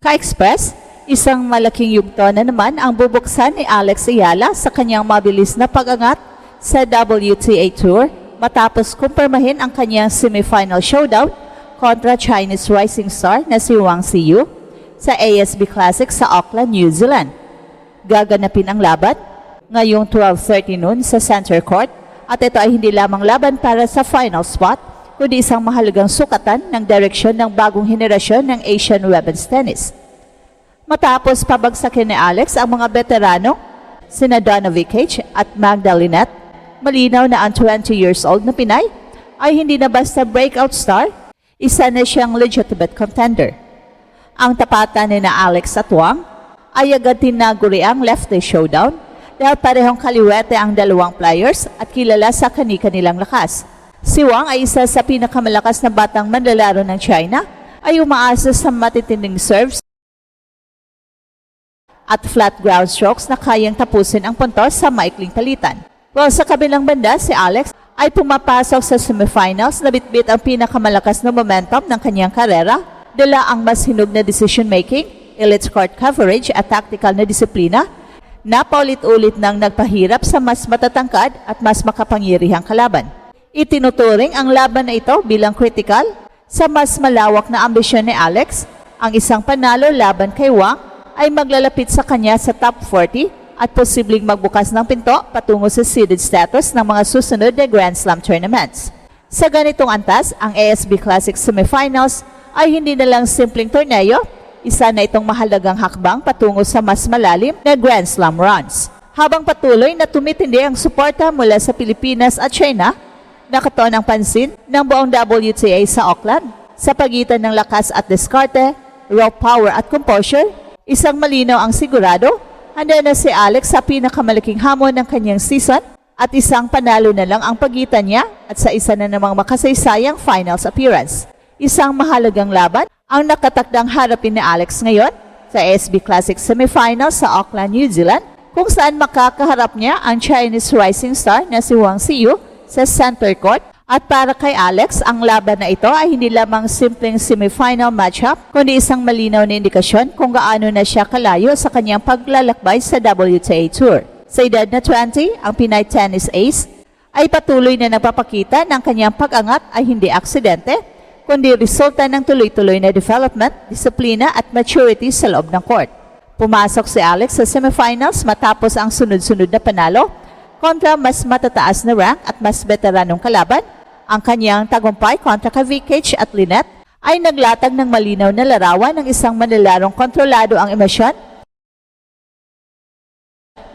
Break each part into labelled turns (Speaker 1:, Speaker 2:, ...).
Speaker 1: Ka-Express, isang malaking yugto na naman ang bubuksan ni Alex Ayala sa kanyang mabilis na pag-angat sa WTA Tour matapos kumpirmahin ang kanyang semifinal showdown kontra Chinese rising star na si Wang Xiyu sa ASB Classic sa Auckland, New Zealand. Gaganapin ang laban ngayong 12:30 noon sa Center Court at ito ay hindi lamang laban para sa final spot kundi isang mahalagang sukatan ng direksyon ng bagong henerasyon ng Asian women's tennis. Matapos pabagsakin ni Alex ang mga veterano, sina Donna Vekic at Magda Linette, malinaw na ang 20 years old na Pinay ay hindi na basta breakout star, isa na siyang legitimate contender. Ang tapatan ni na Alex at Wang ay agad tinaguri ang left-day showdown dahil parehong kaliwete ang dalawang players at kilala sa kani-kanilang lakas. Si Wang ay isa sa pinakamalakas na batang manlalaro ng China, ay umaasa sa matitinding serves at flat ground strokes na kayang tapusin ang puntos sa maikling palitan. While sa kabilang banda, si Alex ay pumapasok sa semifinals na bitbit ang pinakamalakas na momentum ng kanyang karera, dala ang mas hinog na decision-making, elite court coverage at tactical na disiplina, na paulit-ulit nang nagpahirap sa mas matatangkad at mas makapangyarihang kalaban. Itinuturing ang laban na ito bilang critical sa mas malawak na ambisyon ni Alex. Ang isang panalo laban kay Wang ay maglalapit sa kanya sa top 40 at posibleng magbukas ng pinto patungo sa seeded status ng mga susunod na Grand Slam tournaments. Sa ganitong antas, ang ASB Classic Semifinals ay hindi na lang simpleng torneo, isa na itong mahalagang hakbang patungo sa mas malalim na Grand Slam runs. Habang patuloy na tumitindi ang suporta mula sa Pilipinas at China, nakatuon ang pansin ng buong WTA sa Auckland sa pagitan ng lakas at diskarte, raw power at composure. Isang malinaw ang sigurado, handa na si Alex sa pinakamalaking hamon ng kanyang season at isang panalo na lang ang pagitan niya at sa isa na namang makasaysayang finals appearance. Isang mahalagang laban ang nakatakdang harapin ni Alex ngayon sa ASB Classic Semifinals sa Auckland, New Zealand, kung saan makakaharap niya ang Chinese rising star na si Wang Xiyu sa Center Court. At para kay Alex, ang laban na ito ay hindi lamang simpleng semifinal matchup, kundi isang malinaw na indikasyon kung gaano na siya kalayo sa kanyang paglalakbay sa WTA Tour. Sa edad na 20, ang Pinay tennis ace ay patuloy na nagpapakita ng kanyang pag-angat ay hindi aksidente, kundi resulta ng tuloy-tuloy na development, disiplina at maturity sa loob ng court. Pumasok si Alex sa semifinals matapos ang sunod-sunod na panalo kontra mas matataas na rank at mas veteranong kalaban. Ang kanyang tagumpay kontra kay Vekic at Linette ay naglatag ng malinaw na larawan ng isang manilarong kontrolado ang emosyon,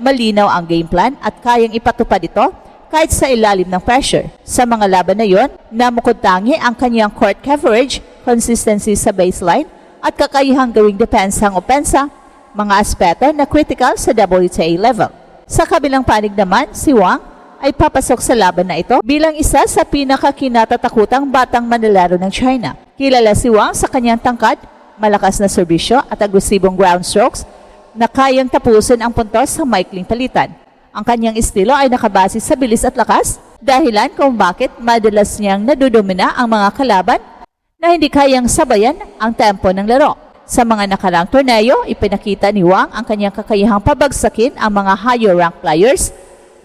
Speaker 1: malinaw ang game plan at kayang ipatupad ito kahit sa ilalim ng pressure. Sa mga laban na yon, namukod tangi ang kanyang court coverage, consistency sa baseline at kakayahang gawing depensang opensa, mga aspeto na critical sa WTA level. Sa kabilang panig naman, si Wang ay papasok sa laban na ito bilang isa sa pinakakinatatakutang batang manlalaro ng China. Kilala si Wang sa kanyang tangkad, malakas na serbisyo at agresibong ground strokes na kayang tapusin ang puntos sa maikling palitan. Ang kanyang estilo ay nakabase sa bilis at lakas, dahilan kung bakit madalas niyang nadudomina ang mga kalaban na hindi kayang sabayan ang tempo ng laro. Sa mga nakaraang torneo, ipinakita ni Wang ang kanyang kakayahang pabagsakin ang mga higher rank players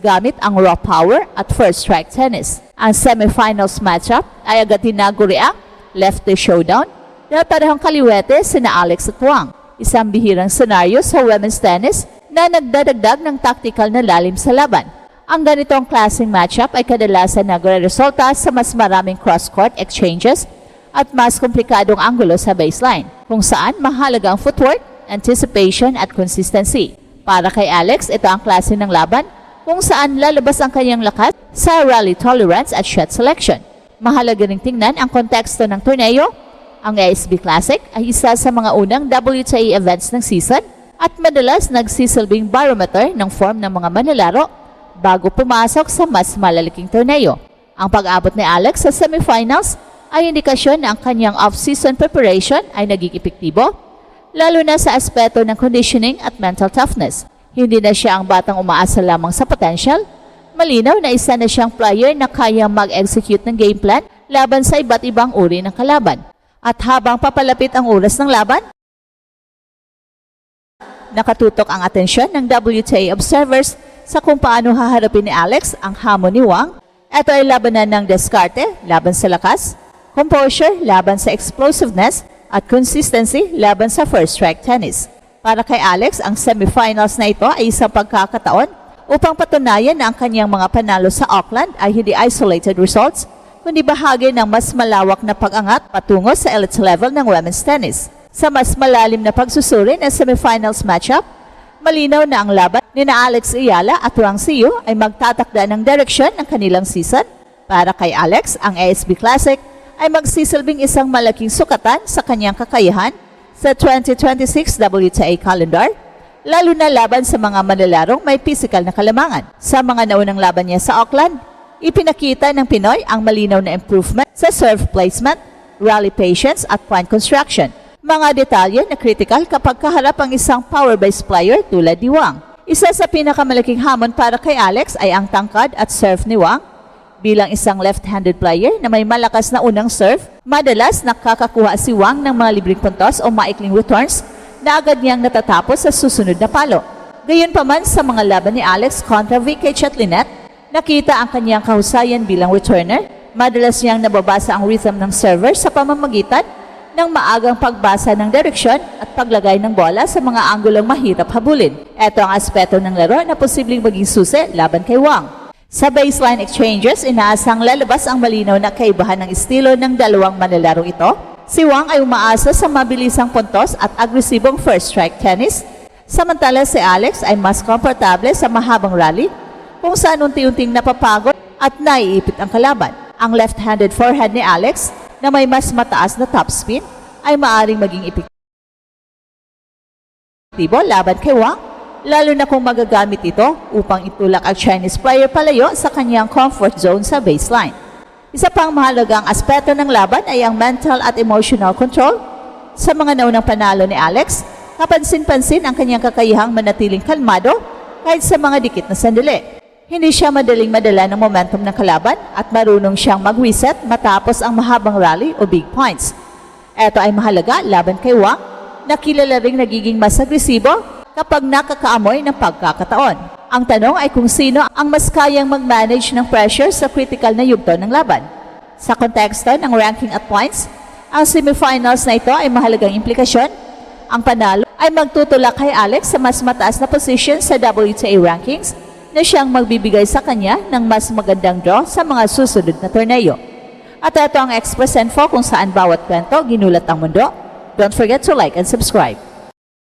Speaker 1: gamit ang raw power at first strike tennis. Ang semifinals matchup ay agad tinaguri ang left-day showdown dahil parehong kaliwete sina Alex at Wang. Isang bihirang senaryo sa women's tennis na nagdadagdag ng tactical na lalim sa laban. Ang ganitong klaseng matchup ay kadalasan nagre-resulta sa mas maraming cross-court exchanges at mas komplikadong anggulo sa baseline, kung saan mahalaga ang footwork, anticipation at consistency. Para kay Alex, ito ang klase ng laban kung saan lalabas ang kanyang lakas sa rally tolerance at shot selection. Mahalaga ring tingnan ang konteksto ng torneo. Ang ASB Classic ay isa sa mga unang WTA events ng season at madalas nagsisilbing barometer ng form ng mga manlalaro bago pumasok sa mas malalaking torneo. Ang pag-abot ni Alex sa semifinals ay indikasyon na ang kanyang off-season preparation ay naging epektibo, lalo na sa aspeto ng conditioning at mental toughness. Hindi na siya ang batang umaasa lamang sa potential. Malinaw na isa na siyang player na kayang mag-execute ng game plan laban sa iba't ibang uri ng kalaban. At habang papalapit ang oras ng laban, Nakatutok ang atensyon ng WTA observers sa kung paano haharapin ni Alex ang hamon ni Wang. Ito ay labanan ng diskarte, laban sa lakas, composure, laban sa explosiveness, at consistency, laban sa first strike tennis. Para kay Alex, ang semifinals na ito ay isang pagkakataon upang patunayan na ang kanyang mga panalo sa Auckland ay hindi isolated results, kundi bahagi ng mas malawak na pag-angat patungo sa elite level ng women's tennis. Sa mas malalim na pagsusuri ng semifinals matchup, malinaw na ang laban ni Alex Ayala at Wang Xiyu ay magtatakda ng direksyon ng kanilang season. Para kay Alex, ang ASB Classic ay magsisilbing isang malaking sukatan sa kanyang kakayahan sa 2026 WTA calendar, lalo na laban sa mga manilarong may physical na kalamangan. Sa mga naunang laban niya sa Auckland, ipinakita ng Pinoy ang malinaw na improvement sa serve placement, rally patience at point construction. Mga detalye na critical kapag kaharap ang isang power-based player tulad ni Wang. Isa sa pinakamalaking hamon para kay Alex ay ang tangkad at serve ni Wang. Bilang isang left-handed player na may malakas na unang serve, madalas nakakakuha si Wang ng mga libreng puntos o maikling returns na agad niyang natatapos sa susunod na palo. Gayunpaman sa mga laban ni Alex kontra Vicky Chetlinet, nakita ang kanyang kahusayan bilang returner. Madalas niyang nababasa ang rhythm ng server sa pamamagitan ng maagang pagbasa ng direksyon at paglagay ng bola sa mga anggulong mahirap habulin. Ito ang aspeto ng laro na posibleng maging susi laban kay Wang. Sa baseline exchanges, inaasang lalabas ang malinaw na kaibahan ng estilo ng dalawang manilarong ito. Si Wang ay umaasa sa mabilisang puntos at agresibong first strike tennis, samantala si Alex ay mas komportable sa mahabang rally kung saan unti-unting napapagod at naiipit ang kalaban. Ang left-handed forehand ni Alex na may mas mataas na topspin ay maaring maging epektibo laban kay Wang, lalo na kung magagamit ito upang itulak ang Chinese player palayo sa kanyang comfort zone sa baseline. Isa pang mahalagang aspeto ng laban ay ang mental at emotional control. Sa mga naunang panalo ni Alex, kapansin-pansin ang kanyang kakayahang manatiling kalmado kahit sa mga dikit na sandali. Hindi siya madaling madala ng momentum ng kalaban at marunong siyang mag-reset matapos ang mahabang rally o big points. Ito ay mahalaga laban kay Wang, na kilala ring nagiging mas agresibo kapag nakakaamoy ng pagkakataon. Ang tanong ay kung sino ang mas kayang mag-manage ng pressure sa critical na yugto ng laban. Sa konteksto ng ranking at points, ang semifinals na ito ay mahalagang implikasyon. Ang panalo ay magtutulak kay Alex sa mas mataas na position sa WTA rankings na siyang magbibigay sa kanya ng mas magandang draw sa mga susunod na torneo. At ito ang Express Info kung saan bawat kwento ginulat ang mundo. Don't forget to like and subscribe.